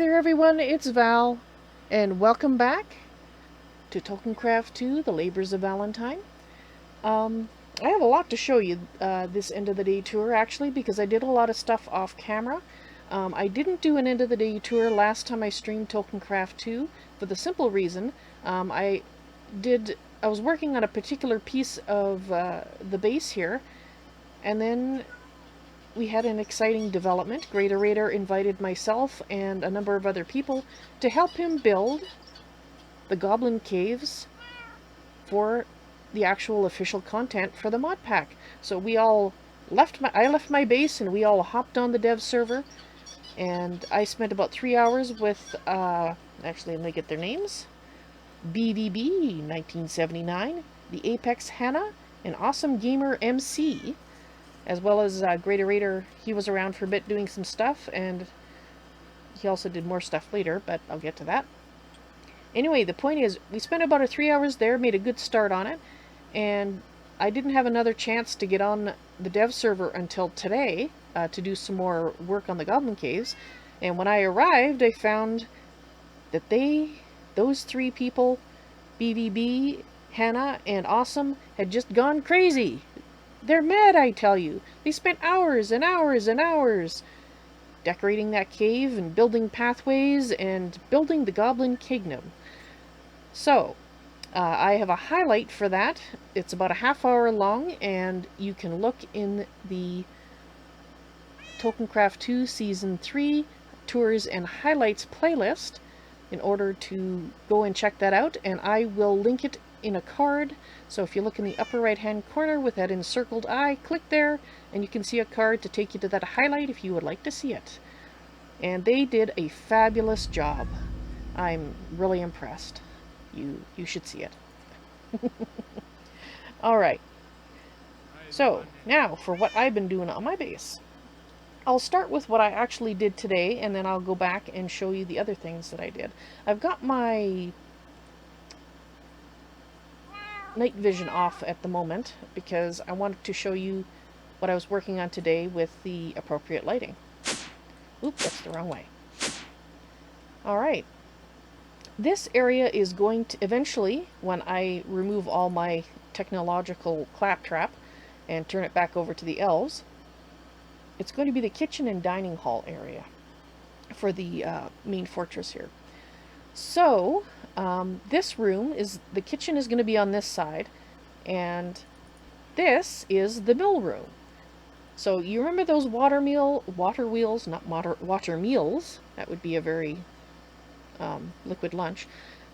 Hey there everyone, it's Val, and welcome back to Tolkiencraft II, The Labors of Valentine. I have a lot to show you this end of the day tour, actually, because I did a lot of stuff off camera. I didn't do an end of the day tour last time I streamed Tolkiencraft II, for the simple reason, I was working on a particular piece of the base here, and then we had an exciting development. Greater invited myself and a number of other people to help him build the Goblin Caves for the actual official content for the mod pack. So we all I left my base and we all hopped on the dev server, and I spent about 3 hours with, actually let me get their names, BVB1979, the Apex Hannah, and Awesome Gamer MC, as well as Greater. He was around for a bit doing some stuff, and he also did more stuff later, but I'll get to that. Anyway, the point is, we spent about 3 hours there, made a good start on it, and I didn't have another chance to get on the dev server until today to do some more work on the Goblin Caves, and when I arrived, I found that those three people, BVB, Hannah, and Awesome, had just gone crazy. They're mad, I tell you. They spent hours and hours and hours decorating that cave and building pathways and building the Goblin Kingdom. So, I have a highlight for that. It's about a half hour long, and you can look in the Tolkiencraft II Season 3 Tours and Highlights playlist in order to go and check that out, and I will link it in a card. So if you look in the upper right hand corner with that encircled eye, click there and you can see a card to take you to that highlight if you would like to see it. And they did a fabulous job. I'm really impressed. You should see it. Alright, so now for what I've been doing on my base. I'll start with what I actually did today, and then I'll go back and show you the other things that I did. I've got my night vision off at the moment because I wanted to show you what I was working on today with the appropriate lighting. Oops, that's the wrong way. Alright. This area is going to eventually, when I remove all my technological claptrap and turn it back over to the elves, it's going to be the kitchen and dining hall area for the main fortress here. So, this room the kitchen is going to be on this side, and this is the mill room. So you remember those water wheels, not water meals, that would be a very liquid lunch.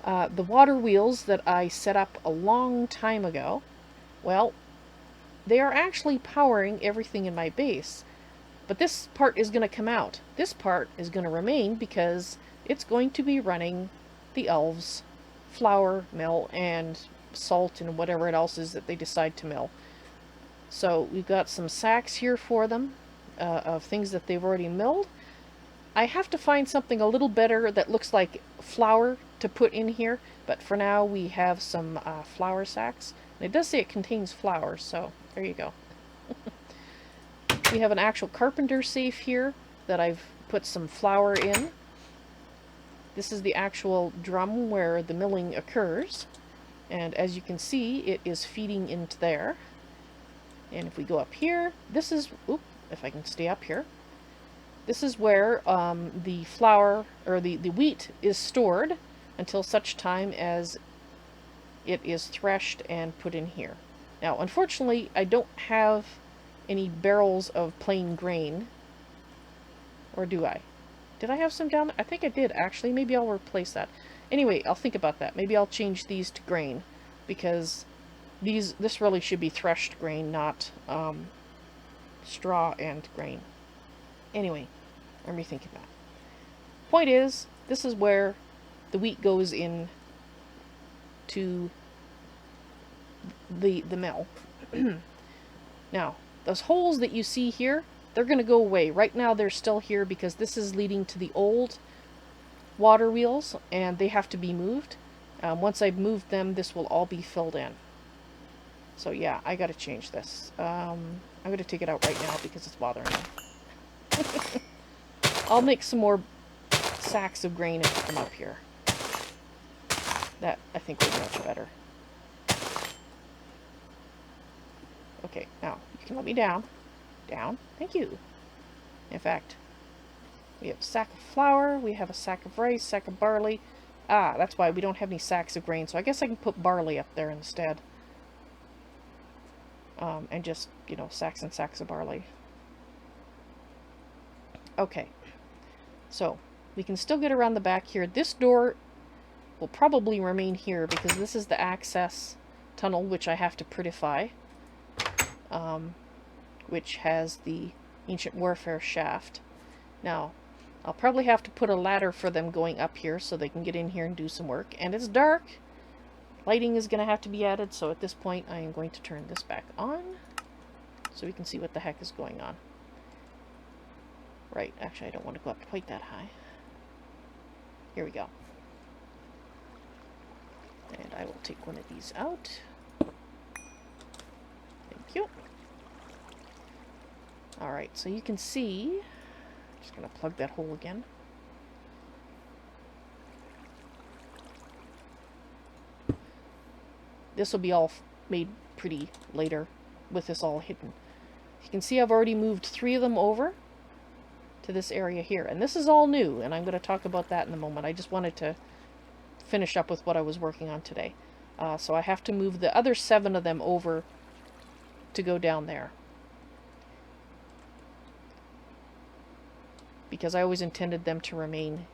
The water wheels that I set up a long time ago, well, they are actually powering everything in my base. But this part is going to come out. This part is going to remain because it's going to be running the elves' flour mill and salt and whatever else is that they decide to mill. So we've got some sacks here for them of things that they've already milled. I have to find something a little better that looks like flour to put in here, but for now we have some flour sacks. And it does say it contains flour, so there you go. We have an actual carpenter safe here that I've put some flour in. This is the actual drum where the milling occurs. And as you can see, it is feeding into there. And if we go up here, this is, if I can stay up here, this is where the flour, or the wheat is stored until such time as it is threshed and put in here. Now, unfortunately, I don't have any barrels of plain grain. Or do I? Did I have some down there? I think I did, actually. Maybe I'll replace that. Anyway, I'll think about that. Maybe I'll change these to grain, because this really should be threshed grain, not straw and grain. Anyway, I'm rethinking that. Point is, this is where the wheat goes in to the mill. Now, those holes that you see here, they're going to go away. Right now they're still here because this is leading to the old water wheels, and they have to be moved. Once I've moved them, this will all be filled in. So yeah, I got to change this. I'm going to take it out right now because it's bothering me. I'll make some more sacks of grain and put them up here. That, I think, will be much better. Okay, now, you can let me down. Down. Thank you. In fact, we have a sack of flour, we have a sack of rice, sack of barley. Ah, that's why we don't have any sacks of grain, so I guess I can put barley up there instead. And just, you know, sacks and sacks of barley. Okay. So, we can still get around the back here. This door will probably remain here because this is the access tunnel, which I have to prettify. Which has the Ancient Warfare shaft. Now, I'll probably have to put a ladder for them going up here so they can get in here and do some work. And it's dark. Lighting is going to have to be added, so at this point I am going to turn this back on so we can see what the heck is going on. Right, actually I don't want to go up quite that high. Here we go. And I will take one of these out. Thank you. Alright, so you can see, just going to plug that hole again. This will be all made pretty later with this all hidden. You can see I've already moved 3 of them over to this area here. And this is all new, and I'm going to talk about that in a moment. I just wanted to finish up with what I was working on today. So I have to move the other 7 of them over to go down there. Because I always intended them to remain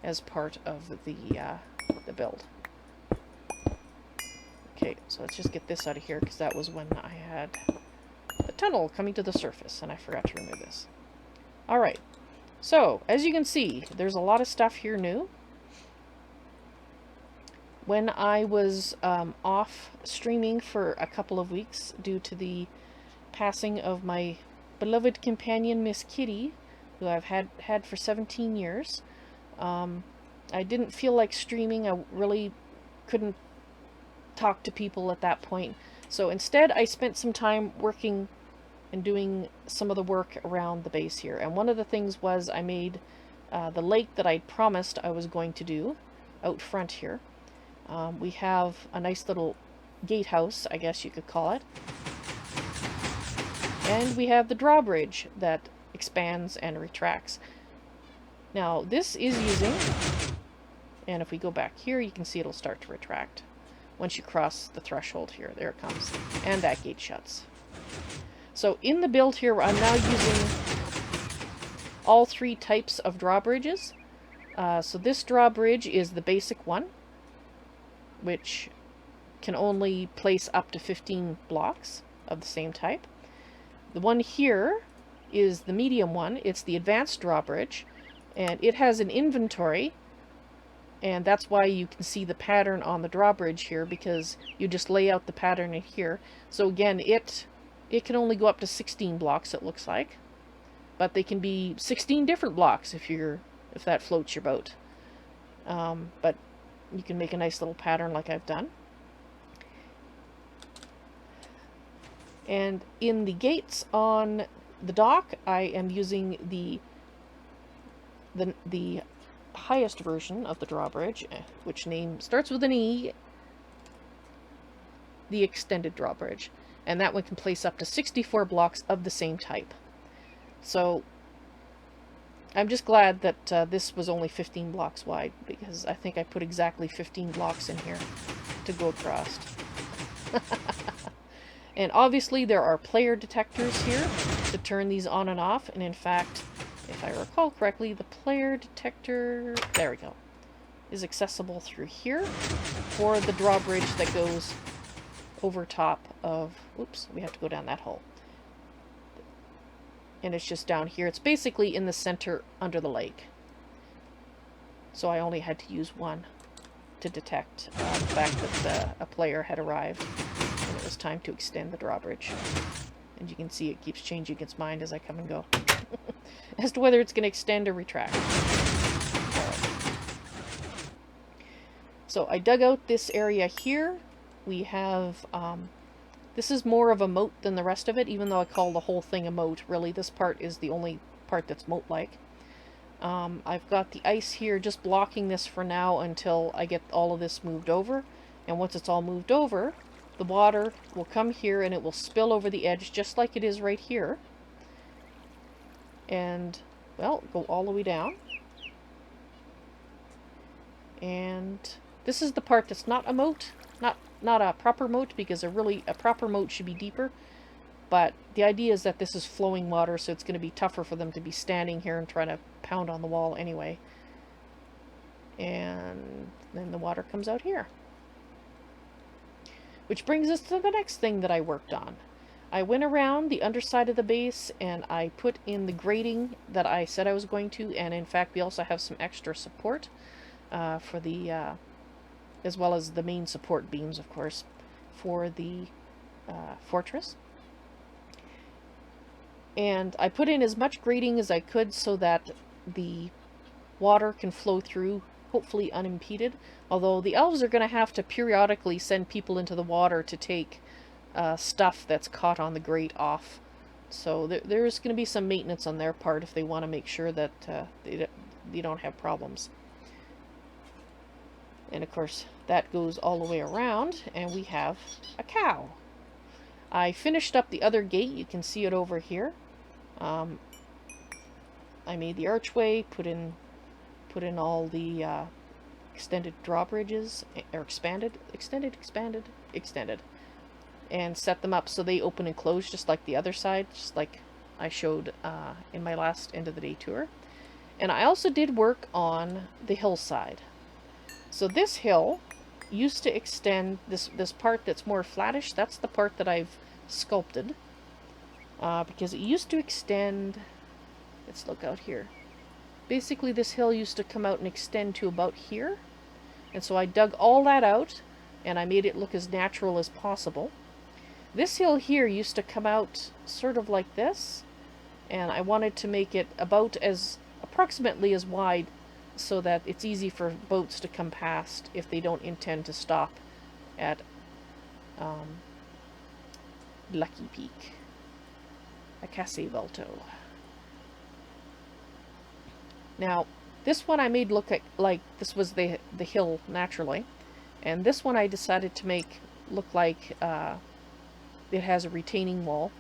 as part of the build. Okay, so let's just get this out of here, because that was when I had the tunnel coming to the surface, and I forgot to remove this. Alright, so, as you can see, there's a lot of stuff here new. When I was off streaming for a couple of weeks due to the passing of my beloved companion, Miss Kitty, who I've had for 17 years, I didn't feel like streaming. I really couldn't talk to people at that point. So instead I spent some time working and doing some of the work around the base here. And one of the things was I made the lake that I'd promised I was going to do out front here. We have a nice little gatehouse, I guess you could call it. And we have the drawbridge that expands and retracts. Now this is using, and if we go back here you can see it'll start to retract. Once you cross the threshold here, there it comes. And that gate shuts. So in the build here, I'm now using all 3 types of drawbridges. So this drawbridge is the basic one, which can only place up to 15 blocks of the same type. The one here is the medium one. It's the advanced drawbridge, and it has an inventory. And that's why you can see the pattern on the drawbridge here, because you just lay out the pattern in here. So again, it can only go up to 16 blocks, it looks like. But they can be 16 different blocks if that floats your boat. But you can make a nice little pattern like I've done. And in the gates on the dock, I am using the highest version of the drawbridge, which name starts with an E, the extended drawbridge, and that one can place up to 64 blocks of the same type. So I'm just glad that this was only 15 blocks wide, because I think I put exactly 15 blocks in here to go across. And obviously there are player detectors here to turn these on and off, and in fact, if I recall correctly, the player detector, there we go, is accessible through here for the drawbridge that goes over top of, oops, we have to go down that hole. And it's just down here. It's basically in the center under the lake. So I only had to use one to detect the fact that a player had arrived and it was time to extend the drawbridge. And you can see it keeps changing its mind as I come and go. As to whether it's going to extend or retract. Right. So I dug out this area here. We have, this is more of a moat than the rest of it, even though I call the whole thing a moat. Really, this part is the only part that's moat-like. I've got the ice here just blocking this for now until I get all of this moved over. And once it's all moved over, the water will come here and it will spill over the edge just like it is right here. And, well, go all the way down. And this is the part that's not a moat, not a proper moat, because a proper moat should be deeper. But the idea is that this is flowing water, so it's going to be tougher for them to be standing here and trying to pound on the wall anyway. And then the water comes out here. Which brings us to the next thing that I worked on. I went around the underside of the base and I put in the grating that I said I was going to, and in fact we also have some extra support for the, as well as the main support beams, of course, for the fortress. And I put in as much grating as I could so that the water can flow through, hopefully unimpeded. Although the elves are going to have to periodically send people into the water to take stuff that's caught on the grate off. So there's going to be some maintenance on their part if they want to make sure that they don't have problems. And of course that goes all the way around, and we have a cow. I finished up the other gate. You can see it over here. I made the archway, put in all the extended drawbridges, or extended, and set them up so they open and close just like the other side, just like I showed in my last end of the day tour. And I also did work on the hillside. So this hill used to extend, this part that's more flattish, that's the part that I've sculpted, because it used to extend. Let's look out here. Basically this hill used to come out and extend to about here, and so I dug all that out and I made it look as natural as possible. This hill here used to come out sort of like this, and I wanted to make it about as approximately as wide so that it's easy for boats to come past if they don't intend to stop at Lucky Peak, Acassi Volto. Now, this one I made look like this was the hill naturally, and this one I decided to make look like it has a retaining wall,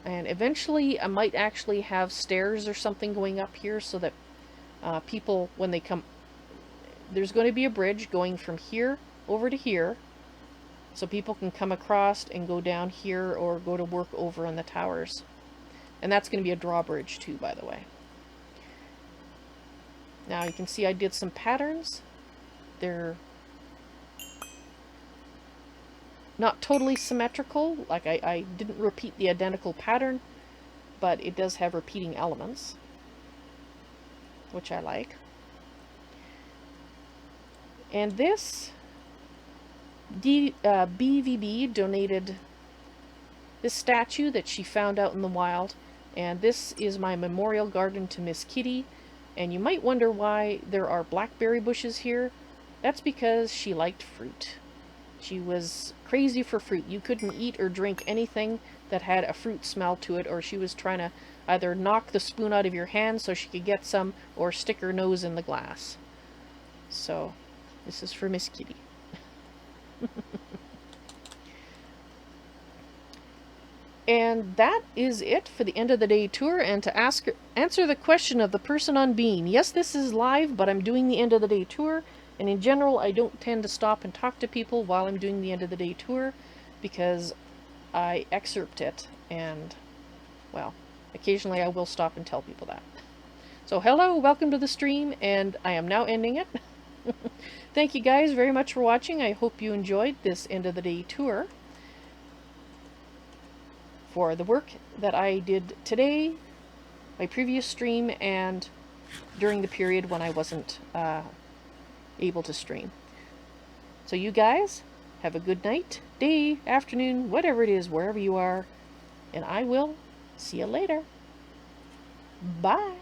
and eventually I might actually have stairs or something going up here so that people, when they come, there's going to be a bridge going from here over to here, so people can come across and go down here or go to work over on the towers. And that's going to be a drawbridge too, by the way. Now you can see I did some patterns. They're not totally symmetrical, like I didn't repeat the identical pattern, but it does have repeating elements, which I like. And this BVB donated this statue that she found out in the wild, and this is my memorial garden to Miss Kitty. And you might wonder why there are blackberry bushes here. That's because she liked fruit. She was crazy for fruit. You couldn't eat or drink anything that had a fruit smell to it, or she was trying to either knock the spoon out of your hand so she could get some, or stick her nose in the glass. So, this is for Miss Kitty. And that is it for the end of the day tour. And to answer the question of the person on Bean, yes, this is live, but I'm doing the end of the day tour. And in general, I don't tend to stop and talk to people while I'm doing the end of the day tour, because I excerpt it, and, well, occasionally I will stop and tell people that. So hello, welcome to the stream, and I am now ending it. Thank you guys very much for watching. I hope you enjoyed this end of the day tour for the work that I did today, my previous stream, and during the period when I wasn't able to stream. So you guys have a good night, day, afternoon, whatever it is, wherever you are, and I will see you later. Bye.